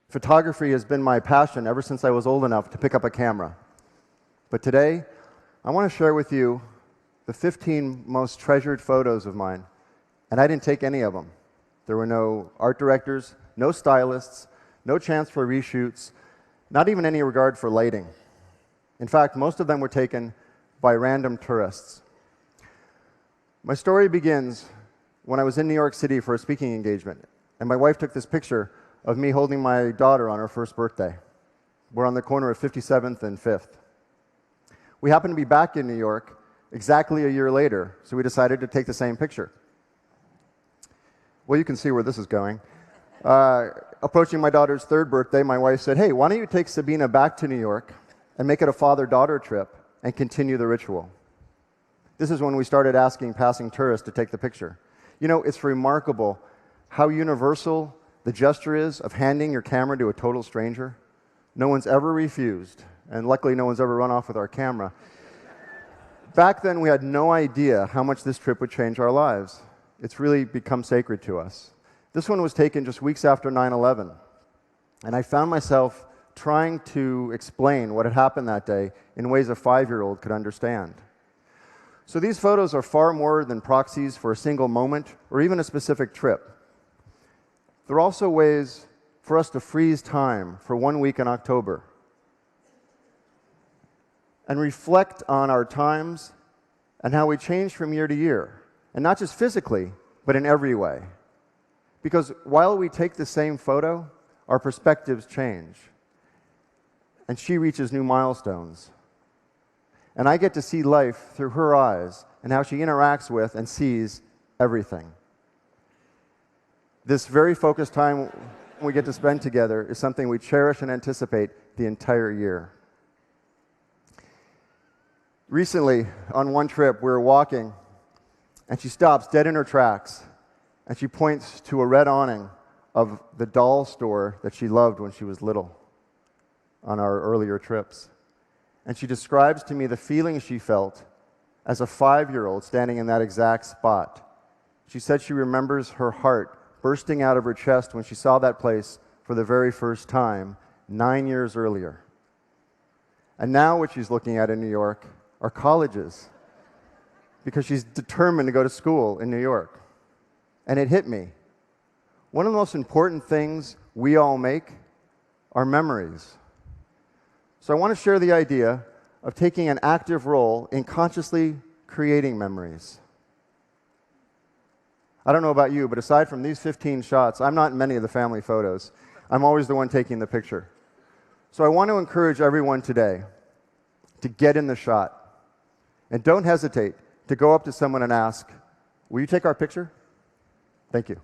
Photography has been my passion ever since I was old enough to pick up a camera. But today, I want to share with you the 15 most treasured photos of mine. And I didn't take any of them. There were no art directors, no stylists, no chance for reshoots, not even any regard for lighting. In fact, most of them were taken by random tourists. My story begins when I was in New York City for a speaking engagement, and my wife took this picture of me holding my daughter on her first birthday. We're on the corner of 57th and 5th. We happened to be back in New York exactly a year later, so we decided to take the same picture. Well, you can see where this is going. Approaching my daughter's third birthday, my wife said, "Hey, why don't you take Sabina back to New York and make it a father-daughter trip and continue the ritual?" This is when we started asking passing tourists to take the picture. You know, it's remarkable how universal the gesture is of handing your camera to a total stranger. No one's ever refused, and luckily no one's ever run off with our camera. Back then, we had no idea how much this trip would change our lives. It's really become sacred to us. This one was taken just weeks after 9/11, and I found myself trying to explain what had happened that day in ways a 5-year-old could understand. So these photos are far more than proxies for a single moment or even a specific trip. They're also ways for us to freeze time for 1 week in October and reflect on our times and how we change from year to year, and not just physically, but in every way. Because while we take the same photo, our perspectives change, and she reaches new milestones. And I get to see life through her eyes and how she interacts with and sees everything. This very focused time we get to spend together is something we cherish and anticipate the entire year. Recently, on one trip, we were walking, and she stops dead in her tracks, and she points to a red awning of the doll store that she loved when she was little on our earlier trips. And she describes to me the feeling she felt as a 5-year-old standing in that exact spot. She said she remembers her heart bursting out of her chest when she saw that place for the very first time 9 years earlier. And now what she's looking at in New York are colleges, because she's determined to go to school in New York. And it hit me. One of the most important things we all make are memories. So I want to share the idea of taking an active role in consciously creating memories. I don't know about you, but aside from these 15 shots, I'm not in many of the family photos. I'm always the one taking the picture. So I want to encourage everyone today to get in the shot. And don't hesitate to go up to someone and ask, "Will you take our picture?" Thank you.